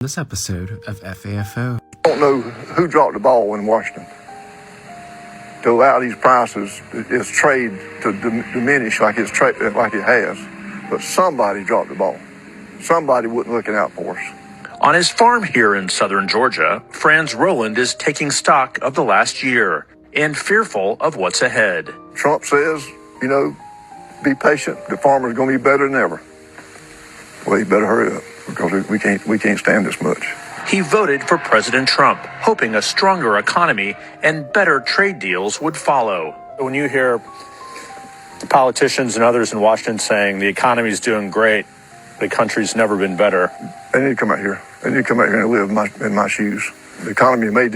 This episode of FAFO. I don't know who dropped the ball in Washington to allow these prices, its trade to diminish like it has. But somebody dropped the ball. Somebody wasn't looking out for us. On his farm here in southern Georgia, Franz Roland is taking stock of the last year and fearful of what's ahead. Trump says, be patient. The farmer's going to be better than ever. Well, he better hurry up because we can't stand this much. He voted for President Trump, hoping a stronger economy and better trade deals would follow. When you hear politicians and others in Washington saying the economy's doing great, the country's never been better. They need to come out here. They need to come out here and live in my shoes. The economy may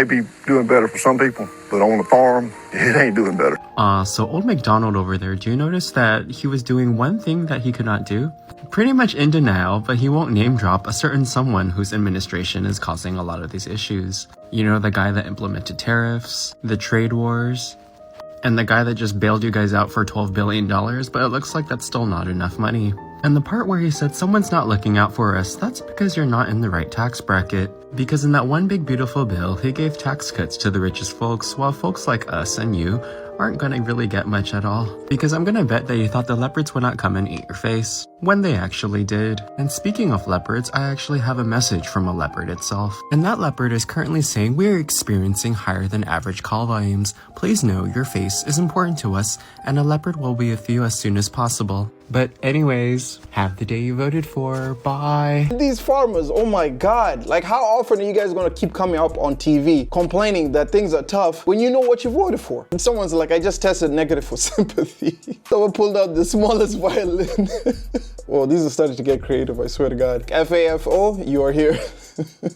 be doing better for some people, but on the farm, it ain't doing better. So old McDonald over there, do you notice that he was doing one thing that he could not do? Pretty much in denial, but he won't name drop a certain someone whose administration is causing a lot of these issues. You know, the guy that implemented tariffs, the trade wars, and the guy that just bailed you guys out for $12 billion, but it looks like that's still not enough money. And the part where he said someone's not looking out for us, that's because you're not in the right tax bracket. Because in that one big beautiful bill, he gave tax cuts to the richest folks, while folks like us and you aren't gonna really get much at all. Because I'm gonna bet that you thought the leopards would not come and eat your face, when they actually did. And speaking of leopards, I actually have a message from a leopard itself. And that leopard is currently saying we are experiencing higher than average call volumes. Please know your face is important to us, and a leopard will be with you as soon as possible. But anyways, have the day you voted for. Bye. These farmers, oh my God. Like, how often are you guys gonna keep coming up on TV complaining that things are tough when you know what you voted for? And someone's like, I just tested negative for sympathy. Someone pulled out the smallest violin. Well, these are starting to get creative, I swear to God. FAFO, you are here.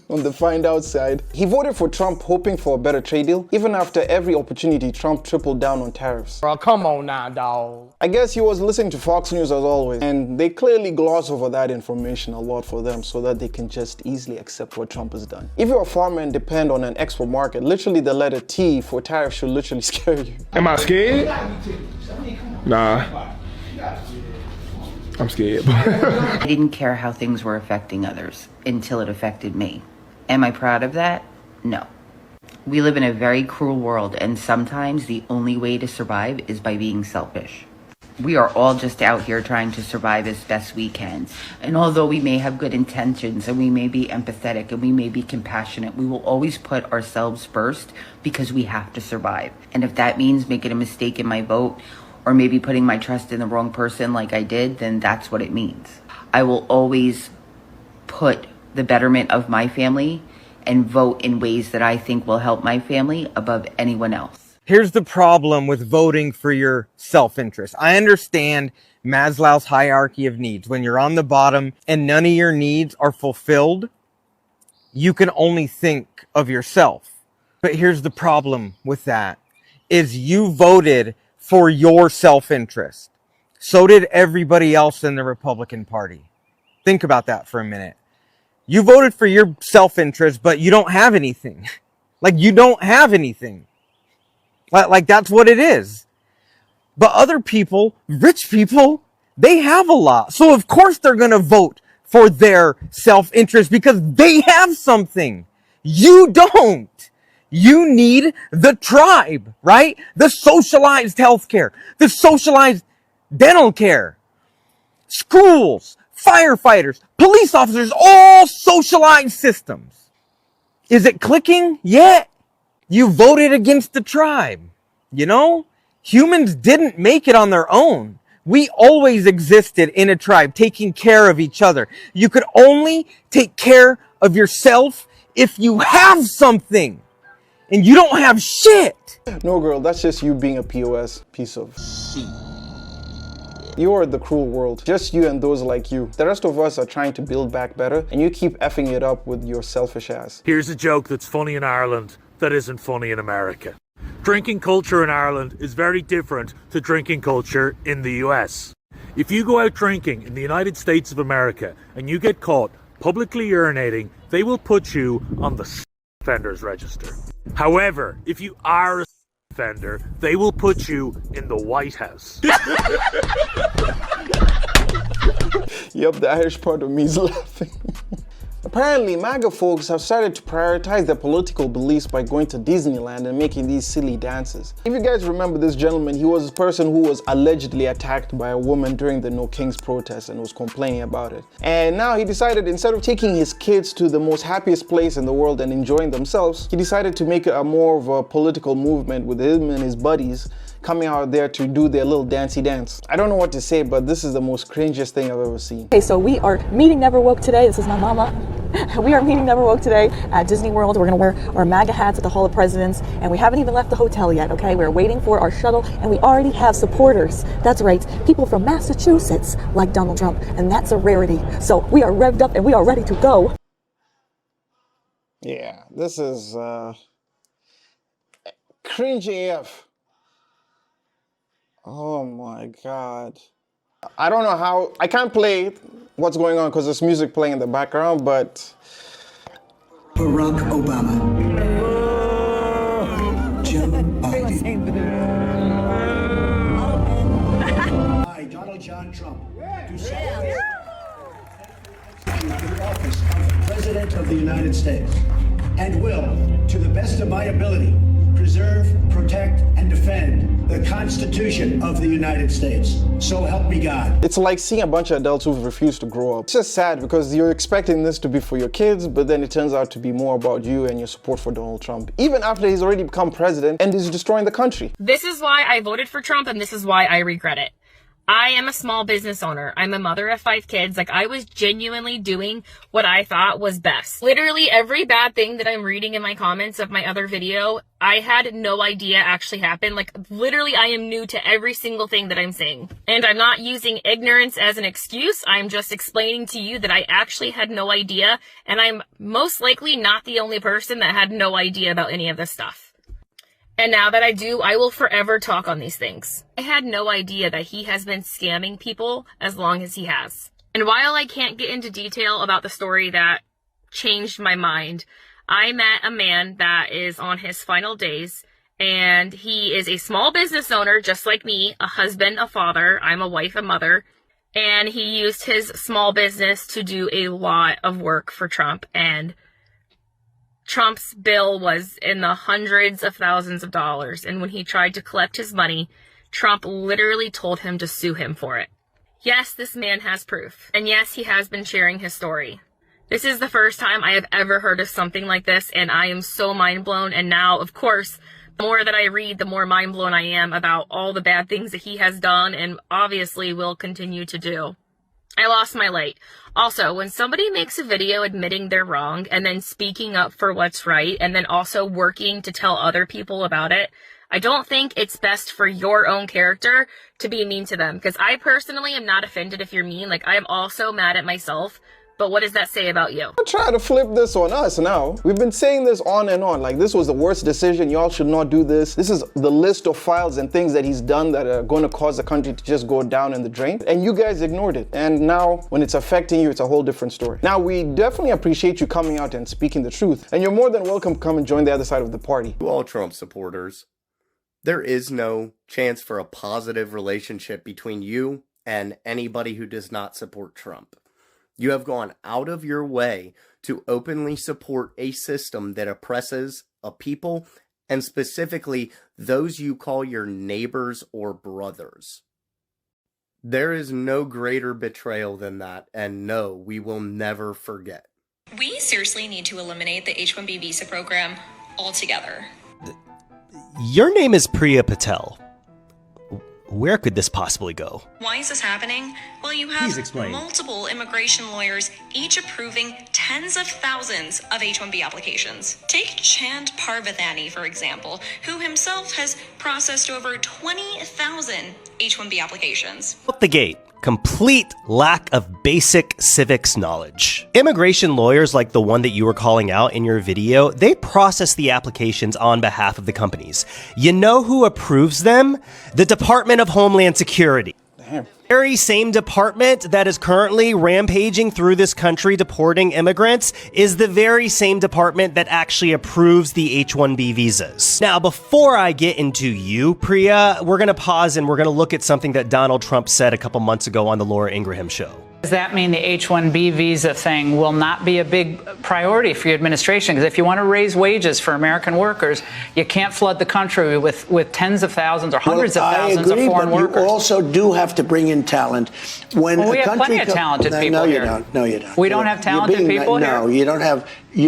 On the find out side. He voted for Trump hoping for a better trade deal, even after every opportunity Trump tripled down on tariffs. Bro, come on now, dawg. I guess he was listening to Fox News as always, and they clearly gloss over that information a lot for them so that they can just easily accept what Trump has done. If you're a farmer and depend on an export market, literally the letter T for tariff should literally scare you. Am I scared? Nah. I'm scared. I didn't care how things were affecting others until it affected me. Am I proud of that? No. We live in a very cruel world, and sometimes the only way to survive is by being selfish. We are all just out here trying to survive as best we can. And although we may have good intentions and we may be empathetic and we may be compassionate, we will always put ourselves first because we have to survive. And if that means making a mistake in my vote, or maybe putting my trust in the wrong person like I did, then that's what it means. I will always put the betterment of my family and vote in ways that I think will help my family above anyone else. Here's the problem with voting for your self-interest. I understand Maslow's hierarchy of needs. When you're on the bottom and none of your needs are fulfilled, you can only think of yourself. But here's the problem with that, is you voted for your self-interest. So did everybody else in the Republican Party. Think about that for a minute. You voted for your self-interest, but you don't have anything. Like, you don't have anything. Like, that's what it is. But other people, rich people, they have a lot. So of course they're going to vote for their self-interest because they have something. You don't. You need the tribe, right? The socialized healthcare, the socialized dental care, schools, firefighters, police officers, all socialized systems. Is it clicking yet? You voted against the tribe. You know, humans didn't make it on their own. We always existed in a tribe, taking care of each other. You could only take care of yourself if you have something. And you don't have shit. No, girl, that's just you being a POS piece of shit. You are the cruel world. Just you and those like you. The rest of us are trying to build back better, and you keep effing it up with your selfish ass. Here's a joke that's funny in Ireland that isn't funny in America. Drinking culture in Ireland is very different to drinking culture in the US. If you go out drinking in the United States of America and you get caught publicly urinating, they will put you on the offenders register. However, if you are a offender, they will put you in the White House. Yep, the Irish part of me is laughing. Apparently, MAGA folks have started to prioritize their political beliefs by going to Disneyland and making these silly dances. If you guys remember this gentleman, he was a person who was allegedly attacked by a woman during the No Kings protest and was complaining about it. And now he decided, instead of taking his kids to the most happiest place in the world and enjoying themselves, he decided to make it a more of a political movement with him and his buddies coming out there to do their little dancey dance. I don't know what to say, but this is the most cringiest thing I've ever seen. Okay, so we are meeting Never Woke today. This is my mama. We are meeting Never Woke today at Disney World. We're gonna wear our MAGA hats at the Hall of Presidents, and we haven't even left the hotel yet, okay? We're waiting for our shuttle, and we already have supporters. That's right, people from Massachusetts like Donald Trump, and that's a rarity. So we are revved up and we are ready to go. Yeah, this is cringe AF. Oh my God. I don't know how, I can't play what's going on because there's music playing in the background, but. Barack Obama. Joe Biden. I, Donald John Trump, do solemnly execute the office of President of the United States and will, to the best of my ability, preserve, protect, and defend the Constitution of the United States. So help me God. It's like seeing a bunch of adults who've refused to grow up. It's just sad because you're expecting this to be for your kids, but then it turns out to be more about you and your support for Donald Trump, even after he's already become president and is destroying the country. This is why I voted for Trump, and this is why I regret it. I am a small business owner. I'm a mother of 5 kids. Like, I was genuinely doing what I thought was best. Literally every bad thing that I'm reading in my comments of my other video, I had no idea actually happened. Like, literally I am new to every single thing that I'm saying. And I'm not using ignorance as an excuse. I'm just explaining to you that I actually had no idea. And I'm most likely not the only person that had no idea about any of this stuff. And now that I do, I will forever talk on these things. I had no idea that he has been scamming people as long as he has. And while I can't get into detail about the story that changed my mind, I met a man that is on his final days, and he is a small business owner just like me, a husband, a father. I'm a wife, a mother. And he used his small business to do a lot of work for Trump, and Trump's bill was in the hundreds of thousands of dollars, and when he tried to collect his money, Trump literally told him to sue him for it. Yes, this man has proof, and yes, he has been sharing his story. This is the first time I have ever heard of something like this, and I am so mind blown, and now, of course, the more that I read, the more mind blown I am about all the bad things that he has done and obviously will continue to do. I lost my light. Also, when somebody makes a video admitting they're wrong and then speaking up for what's right and then also working to tell other people about it, I don't think it's best for your own character to be mean to them. Because I personally am not offended if you're mean. Like, I am also mad at myself. But what does that say about you? Don't try to flip this on us now. We've been saying this on and on. Like, this was the worst decision. Y'all should not do this. This is the list of files and things that he's done that are going to cause the country to just go down in the drain. And you guys ignored it. And now, when it's affecting you, it's a whole different story. Now, we definitely appreciate you coming out and speaking the truth. And you're more than welcome to come and join the other side of the party. To all Trump supporters, there is no chance for a positive relationship between you and anybody who does not support Trump. You have gone out of your way to openly support a system that oppresses a people, and specifically those you call your neighbors or brothers. There is no greater betrayal than that, and no, we will never forget. We seriously need to eliminate the H-1B visa program altogether. Your name is Priya Patel. Where could this possibly go? Why is this happening? Well, you have multiple immigration lawyers, each approving tens of thousands of H-1B applications. Take Chand Parvathani, for example, who himself has processed over 20,000 H-1B applications. Out the gate. Complete lack of basic civics knowledge. Immigration lawyers like the one that you were calling out in your video, they process the applications on behalf of the companies. You know who approves them? The Department of Homeland Security. Damn. Very same department that is currently rampaging through this country deporting immigrants is the very same department that actually approves the H-1B visas. Now, before I get into you, Priya, we're going to pause and we're going to look at something that Donald Trump said a couple months ago on the Laura Ingraham show. Does that mean the H-1B visa thing will not be a big priority for your administration? Because if you want to raise wages for American workers, you can't flood the country with tens of thousands or hundreds of thousands of foreign workers. You also do have to bring in talent. When we have plenty of talented people here. No, you don't. We don't have talented people here? No, you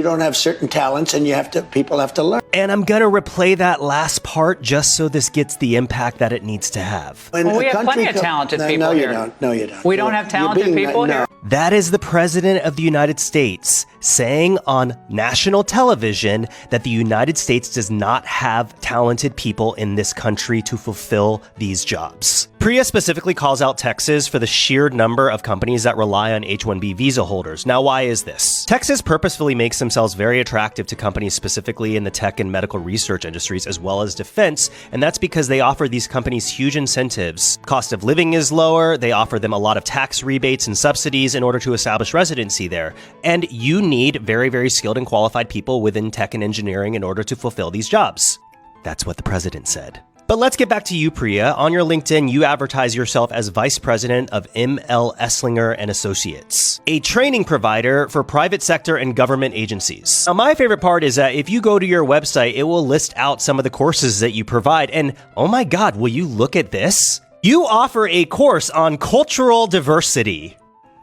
don't have certain talents, and people have to learn. And I'm gonna replay that last part just so this gets the impact that it needs to have. We have plenty of talented people here. No, you don't. We don't have talented people here? That is the President of the United States saying on national television that the United States does not have talented people in this country to fulfill these jobs. Priya specifically calls out Texas for the sheer number of companies that rely on H-1B visa holders. Now, why is this? Texas purposefully makes themselves very attractive to companies specifically in the tech and medical research industries as well as defense, and that's because they offer these companies huge incentives. Cost of living is lower, they offer them a lot of tax rebates and subsidies in order to establish residency there, and you need very, very skilled and qualified people within tech and engineering in order to fulfill these jobs. That's what the president said. But let's get back to you, Priya. On your LinkedIn, you advertise yourself as Vice President of M.L. Esslinger and Associates, a training provider for private sector and government agencies. Now, my favorite part is that if you go to your website, it will list out some of the courses that you provide. And oh my God, will you look at this? You offer a course on cultural diversity.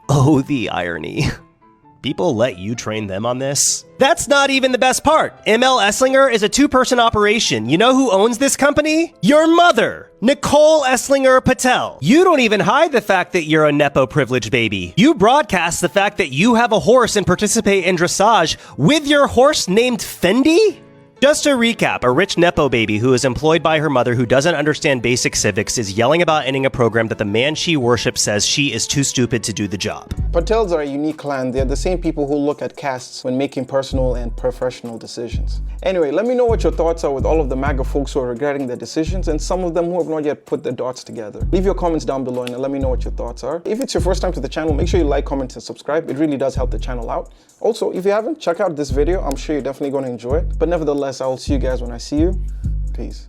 Oh, the irony. People let you train them on this? That's not even the best part. ML Esslinger is a two-person operation. You know who owns this company? Your mother, Nicole Esslinger Patel. You don't even hide the fact that you're a Nepo privileged baby. You broadcast the fact that you have a horse and participate in dressage with your horse named Fendi? Just to recap, a rich Nepo baby who is employed by her mother who doesn't understand basic civics is yelling about ending a program that the man she worships says she is too stupid to do the job. Patels are a unique clan. They're the same people who look at castes when making personal and professional decisions. Anyway, let me know what your thoughts are with all of the MAGA folks who are regretting their decisions and some of them who have not yet put their dots together. Leave your comments down below and let me know what your thoughts are. If it's your first time to the channel, make sure you like, comment, and subscribe. It really does help the channel out. Also, if you haven't, check out this video. I'm sure you're definitely going to enjoy it. But nevertheless, I will see you guys when I see you. Peace.